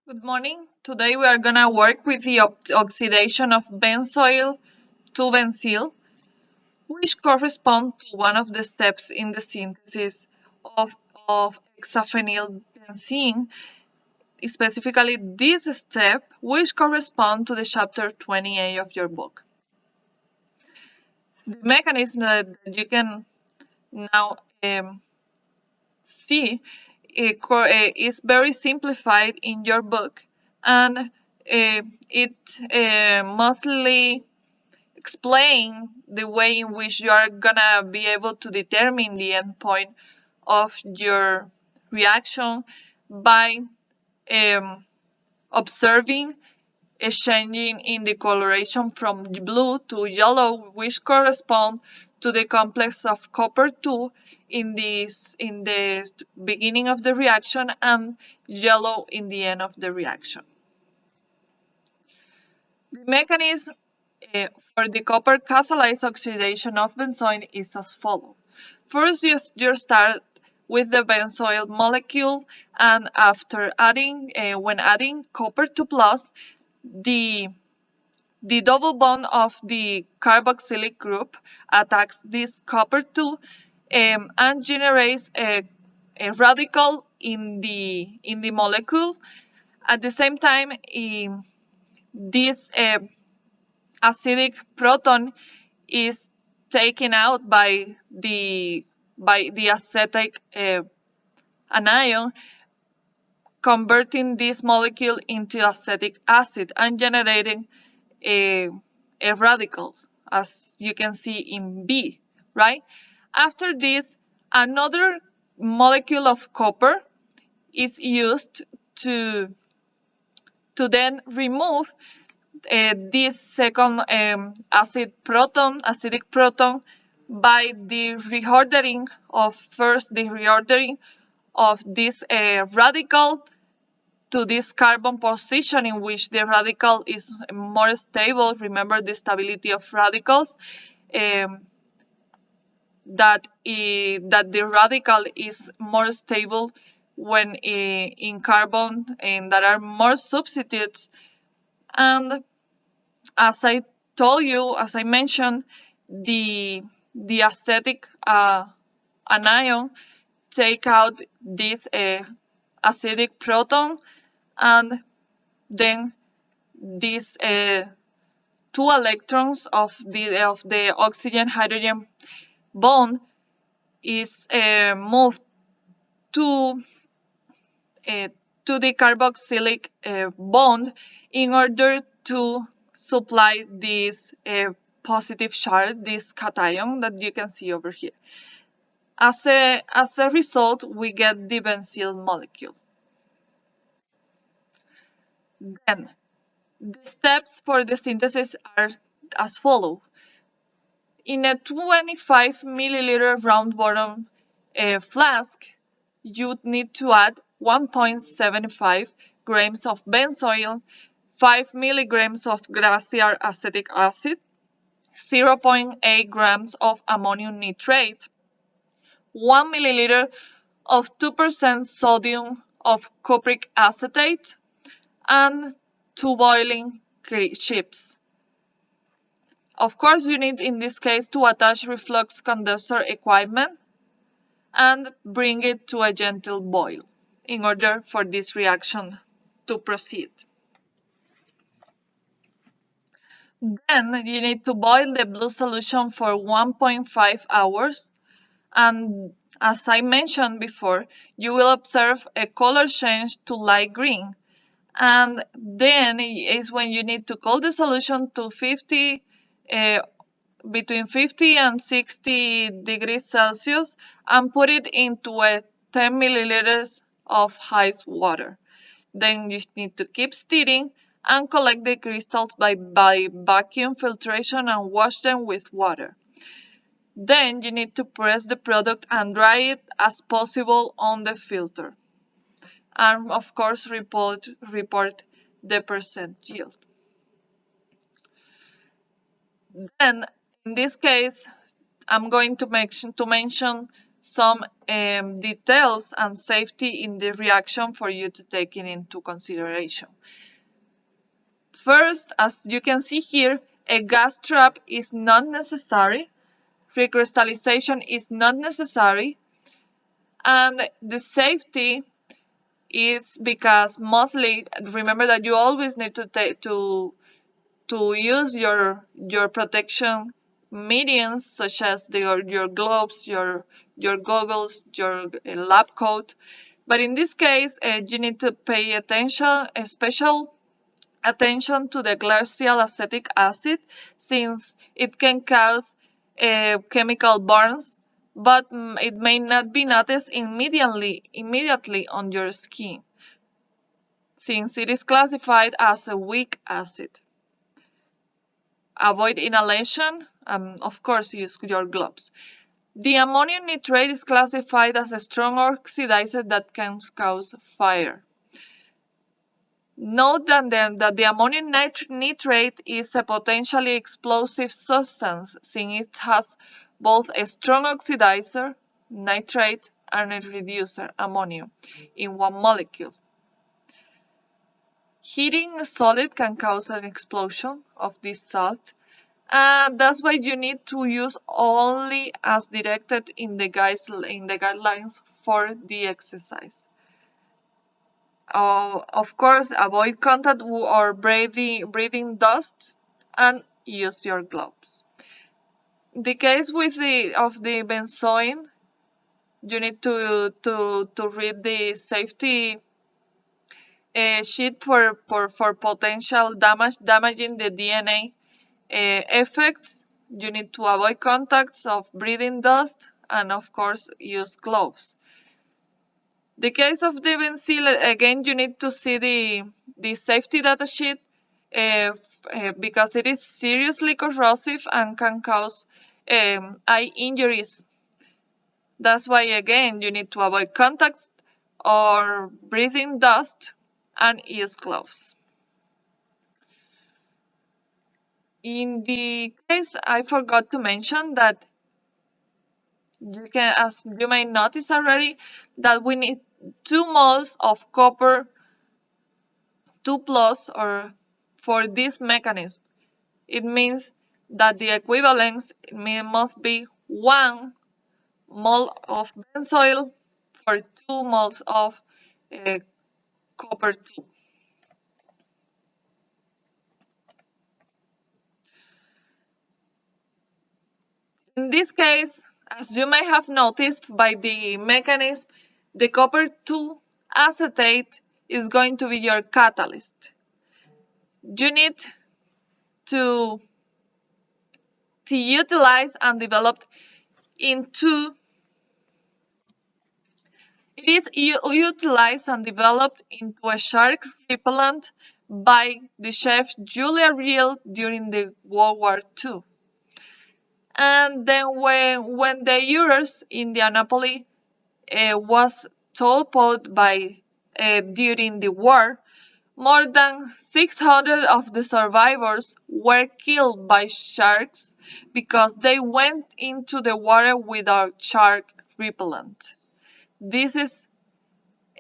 Good morning. Today we are gonna work with the oxidation of benzoyl to benzil, which correspond to one of the steps in the synthesis of hexaphenylbenzene, specifically this step, which correspond to the chapter 20A of your book. The mechanism that you can now see is very simplified in your book, and it mostly explain the way in which you are gonna be able to determine the endpoint of your reaction by observing a changing in the coloration from blue to yellow, which correspond to the complex of copper 2 in the beginning of the reaction and yellow in the end of the reaction. The mechanism for the copper catalyzed oxidation of benzoin is as follows. First, you start with the benzoyl molecule, and after adding, when adding copper 2 plus, the double bond of the carboxylic group attacks this copper 2 and generates a radical in the molecule. At the same time, this acidic proton is taken out by the acetic anion, converting this molecule into acetic acid and generating a radical, as you can see in B, right? After this, another molecule of copper is used to then remove this second acidic proton by the reordering of this radical to this carbon position in which the radical is more stable. Remember the stability of radicals, that the radical is more stable when in carbon, and there are more substitutes. And as I told you, as I mentioned, the acetic anion take out this acidic proton, and then these two electrons of the oxygen hydrogen bond is moved to the carboxylic bond in order to supply this positive charge, this cation that you can see over here. As a result, we get the benzil molecule. Then, the steps for the synthesis are as follow. In a 25 milliliter round bottom flask, you need to add 1.75 grams of benzoyl, 5 milligrams of glacial acetic acid, 0.8 grams of ammonium nitrate, 1 milliliter of 2% sodium of cupric acetate, and 2 boiling chips. Of course, you need in this case to attach reflux condenser equipment and bring it to a gentle boil in order for this reaction to proceed. Then you need to boil the blue solution for 1.5 hours, and as I mentioned before, you will observe a color change to light green, and then is when you need to cool the solution to between 50 and 60 degrees Celsius and put it into a 10 milliliters of ice water. Then you need to keep stirring and collect the crystals by vacuum filtration and wash them with water. Then you need to press the product and dry it as possible on the filter. And of course report the percent yield. Then in this case, I'm going to mention some details and safety in the reaction for you to take it into consideration. First, as you can see here, a gas trap is not necessary, recrystallization is not necessary, and the safety is because mostly remember that you always need to use your protection mediums such as your gloves, your goggles, your lab coat. But in this case, you need to pay attention, special attention to the glacial acetic acid, since it can cause chemical burns, but it may not be noticed immediately on your skin, since it is classified as a weak acid. Avoid inhalation, of course use your gloves. The ammonium nitrate is classified as a strong oxidizer that can cause fire. Note that the ammonium nitrate is a potentially explosive substance, since it has both a strong oxidizer, nitrate, and a reducer, ammonium, in one molecule. Heating a solid can cause an explosion of this salt, and that's why you need to use only as directed in the guidelines for the exercise. Of course, avoid contact or breathing dust, and use your gloves. The case with the benzoin, you need to read the safety sheet for potential damaging the DNA effects. You need to avoid contacts of breathing dust, and of course use gloves. The case of the benzil, again, you need to see the safety data sheet because it is seriously corrosive and can cause eye injuries. That's why, again, you need to avoid contacts or breathing dust and use gloves. In the case, I forgot to mention that you can, as you may notice already, that we need 2 moles of copper 2 plus or for this mechanism. It means that the equivalence must be 1 mole of benzil for 2 moles of copper 2. In this case, as you may have noticed by the mechanism, the copper 2 acetate is going to be your catalyst. You need to utilize and develop into it is utilized and developed into a shark repellent by the chef Julia Riel during the World War II. And then when the Euros in Indianapolis was toppled by during the war, more than 600 of the survivors were killed by sharks because they went into the water without shark repellent. This is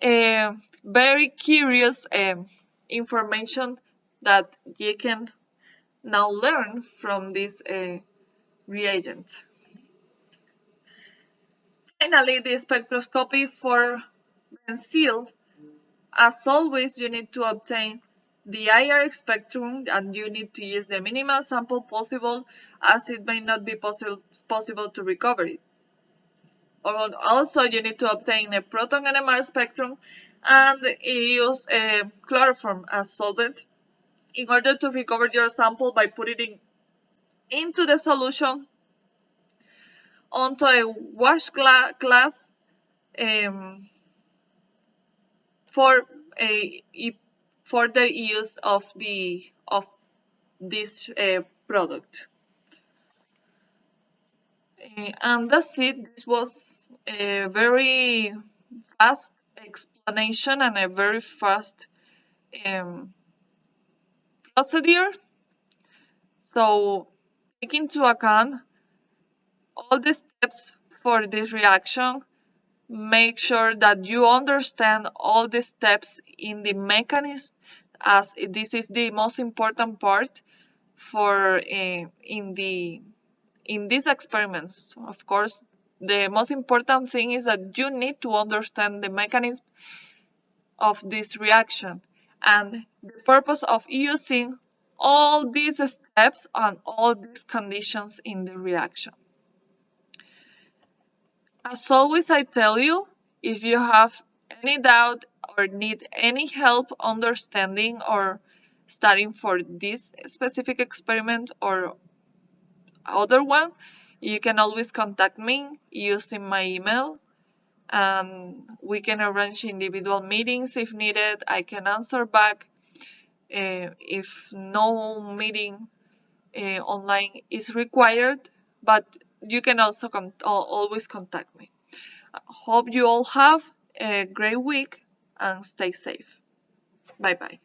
a very curious information that you can now learn from this reagent. Finally, the spectroscopy for benzil. As always, you need to obtain the IR spectrum and you need to use the minimal sample possible, as it may not be possible to recover it. Also, you need to obtain a proton NMR spectrum and use chloroform as solvent in order to recover your sample by putting it into the solution onto a wash glass for a further use of this product. And that's it. This was a very fast explanation and a very fast procedure. So take into account all the steps for this reaction, make sure that you understand all the steps in the mechanism, as this is the most important part for in these experiments. Of course, the most important thing is that you need to understand the mechanism of this reaction and the purpose of using all these steps and all these conditions in the reaction. As always, I tell you, if you have any doubt or need any help understanding or studying for this specific experiment or other one, you can always contact me using my email, and we can arrange individual meetings if needed. I can answer back if no meeting online is required, but you can also always contact me. Hope you all have a great week and stay safe. Bye bye.